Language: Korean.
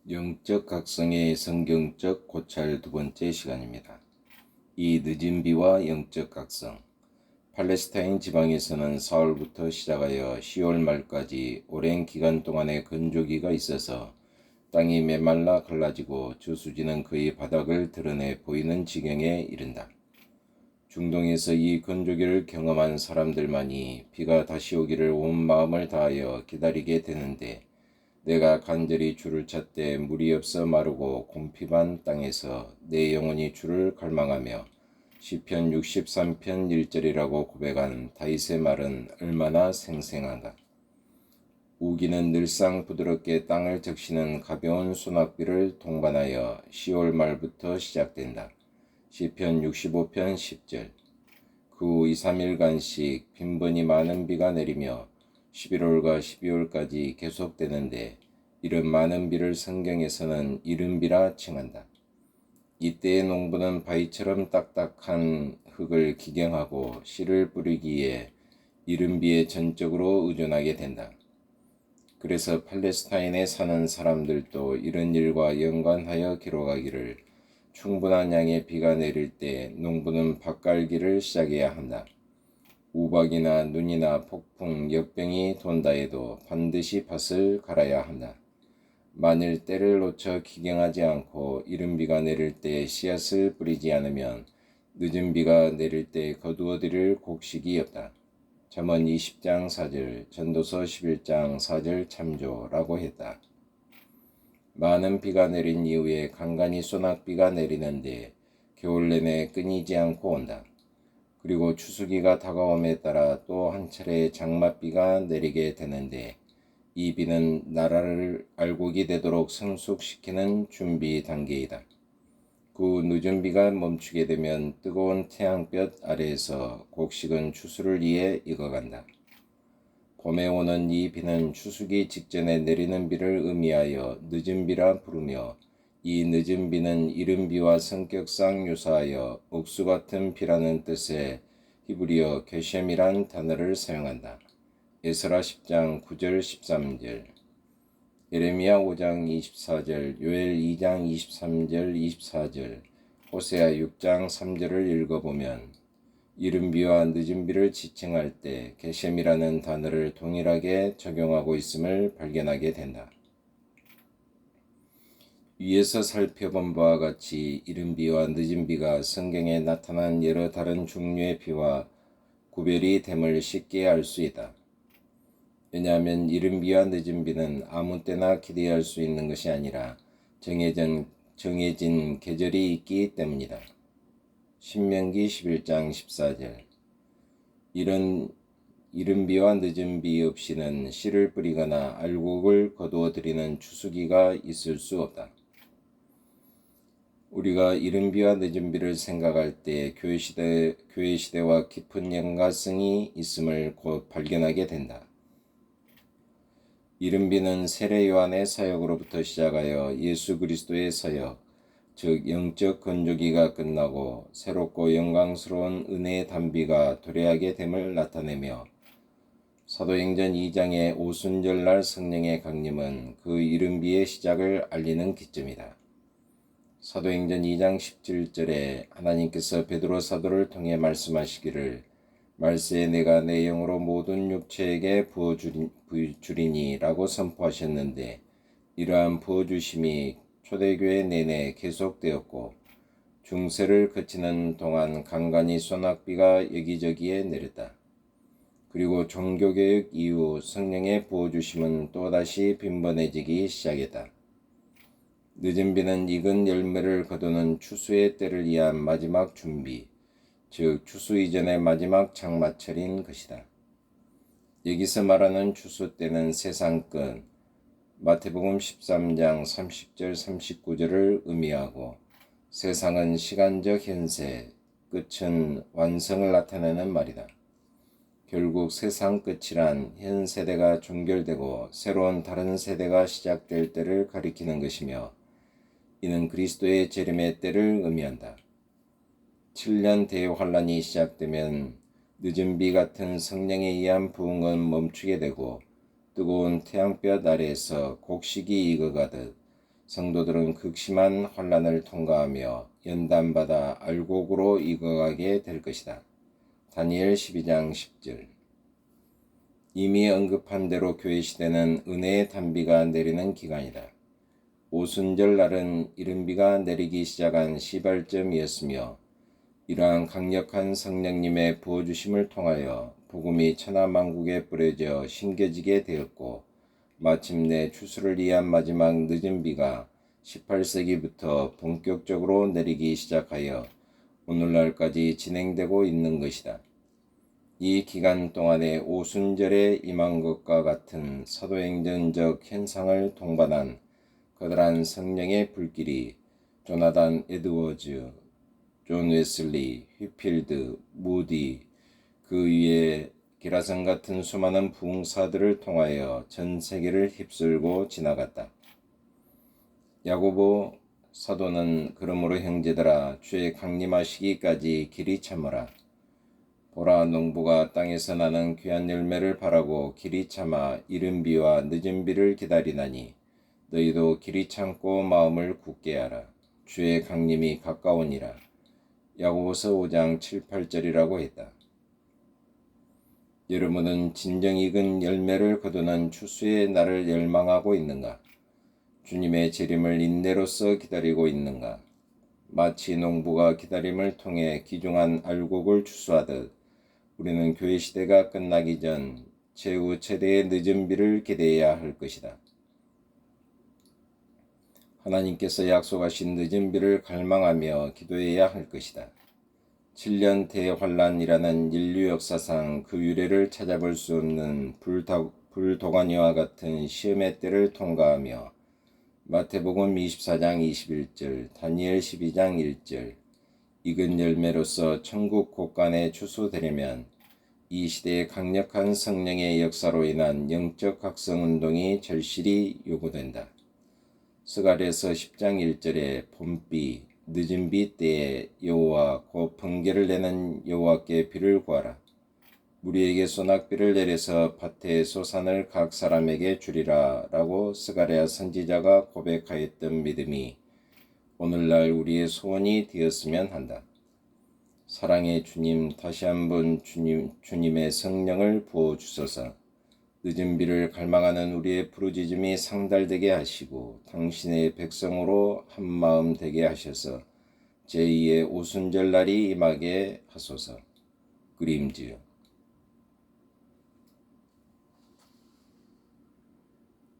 영적 각성의 성경적 고찰 두 번째 시간입니다. 이 늦은 비와 영적 각성. 팔레스타인 지방에서는 사흘부터 시작하여 10월 말까지 오랜 기간 동안의 건조기가 있어서 땅이 메말라 갈라지고 저수지는 거의 바닥을 드러내 보이는 지경에 이른다. 중동에서 이 건조기를 경험한 사람들만이 비가 다시 오기를 온 마음을 다하여 기다리게 되는데, 내가 간절히 주를 찾되 물이 없어 마르고 공핍한 땅에서 내 영혼이 주를 갈망하며 시편 63편 1절이라고 고백한 다윗의 말은 얼마나 생생한가. 우기는 늘상 부드럽게 땅을 적시는 가벼운 소낙비를 동반하여 10월 말부터 시작된다. 시편 65편 10절. 그 후 2, 3일간씩 빈번히 많은 비가 내리며 11월과 12월까지 계속되는데, 이런 많은 비를 성경에서는 이른비라 칭한다. 이때의 농부는 바위처럼 딱딱한 흙을 기경하고 씨를 뿌리기에 이른비에 전적으로 의존하게 된다. 그래서 팔레스타인에 사는 사람들도 이런 일과 연관하여 기록하기를, 충분한 양의 비가 내릴 때 농부는 밭갈기를 시작해야 한다. 우박이나 눈이나 폭풍, 역병이 돈다 해도 반드시 밭을 갈아야 한다. 만일 때를 놓쳐 기경하지 않고 이른 비가 내릴 때 씨앗을 뿌리지 않으면 늦은 비가 내릴 때 거두어들일 곡식이 없다. 잠언 20장 4절, 전도서 11장 4절 참조라고 했다. 많은 비가 내린 이후에 간간히 소낙비가 내리는데 겨울 내내 끊이지 않고 온다. 그리고 추수기가 다가옴에 따라 또 한 차례 장맛비가 내리게 되는데, 이 비는 나라를 알곡이 되도록 성숙시키는 준비 단계이다. 그 늦은 비가 멈추게 되면 뜨거운 태양볕 아래에서 곡식은 추수를 위해 익어간다. 봄에 오는 이 비는 추수기 직전에 내리는 비를 의미하여 늦은 비라 부르며, 이 늦은 비는 이른 비와 성격상 유사하여 옥수 같은 비라는 뜻의 히브리어 게셈이란 단어를 사용한다. 에스라 10장 9절 13절, 예레미야 5장 24절, 요엘 2장 23절 24절, 호세아 6장 3절을 읽어보면 이른 비와 늦은 비를 지칭할 때 게셈이라는 단어를 동일하게 적용하고 있음을 발견하게 된다. 위에서 살펴본 바와 같이 이른 비와 늦은 비가 성경에 나타난 여러 다른 종류의 비와 구별이 됨을 쉽게 알 수 있다. 왜냐하면 이른 비와 늦은 비는 아무 때나 기대할 수 있는 것이 아니라 정해진 계절이 있기 때문이다. 신명기 11장 14절. 이른 비와 늦은 비 없이는 씨를 뿌리거나 알곡을 거두어 들이는 추수기가 있을 수 없다. 우리가 이른 비와 늦은 비를 생각할 때 교회 시대와 깊은 연관성이 있음을 곧 발견하게 된다. 이른 비는 세례 요한의 사역으로부터 시작하여 예수 그리스도의 사역, 즉 영적 건조기가 끝나고 새롭고 영광스러운 은혜의 단비가 도래하게 됨을 나타내며, 사도행전 2장의 오순절날 성령의 강림은 그 이른 비의 시작을 알리는 기점이다. 사도행전 2장 17절에 하나님께서 베드로 사도를 통해 말씀하시기를, 말세에 내가 내 영으로 모든 육체에게 부어주리니 라고 선포하셨는데, 이러한 부어주심이 초대교회 내내 계속되었고, 중세를 거치는 동안 간간히 소낙비가 여기저기에 내렸다. 그리고 종교개혁 이후 성령의 부어주심은 또다시 빈번해지기 시작했다. 늦은 비는 익은 열매를 거두는 추수의 때를 위한 마지막 준비, 즉 추수 이전의 마지막 장마철인 것이다. 여기서 말하는 추수 때는 세상 끝, 마태복음 13장 30절 39절을 의미하고, 세상은 시간적 현세, 끝은 완성을 나타내는 말이다. 결국 세상 끝이란 현 세대가 종결되고 새로운 다른 세대가 시작될 때를 가리키는 것이며, 이는 그리스도의 재림의 때를 의미한다. 7년 대환란이 시작되면 늦은 비 같은 성령에 의한 부흥은 멈추게 되고, 뜨거운 태양볕 아래에서 곡식이 익어가듯 성도들은 극심한 환난을 통과하며 연단받아 알곡으로 익어가게 될 것이다. 다니엘 12장 10절. 이미 언급한 대로 교회 시대는 은혜의 단비가 내리는 기간이다. 오순절 날은 이른 비가 내리기 시작한 시발점이었으며 이러한 강력한 성령님의 부어주심을 통하여 복음이 천하만국에 뿌려져 심겨지게 되었고 마침내 추수를 위한 마지막 늦은 비가 18세기부터 본격적으로 내리기 시작하여 오늘날까지 진행되고 있는 것이다. 이 기간 동안에 오순절에 임한 것과 같은 사도행전적 현상을 동반한 커다란 성령의 불길이 조나단 에드워즈, 존 웨슬리, 휘필드, 무디, 그 위에 기라성 같은 수많은 부흥사들을 통하여 전 세계를 휩쓸고 지나갔다. 야고보 사도는 그러므로 형제들아 주의 강림하시기까지 길이 참으라. 보라 농부가 땅에서 나는 귀한 열매를 바라고 길이 참아 이른 비와 늦은 비를 기다리나니 너희도 길이 참고 마음을 굳게 하라. 주의 강림이 가까우니라. 야고보서 5장 7, 8절이라고 했다. 여러분은 진정 익은 열매를 거두는 추수의 날을 열망하고 있는가? 주님의 재림을 인내로써 기다리고 있는가? 마치 농부가 기다림을 통해 귀중한 알곡을 추수하듯 우리는 교회 시대가 끝나기 전 최후 최대의 늦은 비를 기대해야 할 것이다. 하나님께서 약속하신 늦은 비를 갈망하며 기도해야 할 것이다. 7년 대환란이라는 인류 역사상 그 유래를 찾아볼 수 없는 불도가니와 같은 시험의 때를 통과하며 마태복음 24장 21절, 다니엘 12장 1절, 익은 열매로서 천국 곳간에 추수되려면 이 시대의 강력한 성령의 역사로 인한 영적 각성 운동이 절실히 요구된다. 스가랴서 10장 1절에 봄비, 늦은 비 때에 여호와 곧 번개를 내는 여호와께 비를 구하라. 우리에게 소낙비를 내려서 밭의 소산을 각 사람에게 주리라 라고 스가랴 선지자가 고백하였던 믿음이 오늘날 우리의 소원이 되었으면 한다. 사랑의 주님, 다시 한번 주님의 성령을 부어주소서. 늦은 비를 갈망하는 우리의 부르짖음이 상달되게 하시고 당신의 백성으로 한마음 되게 하셔서 제2의 오순절날이 임하게 하소서. 그림즈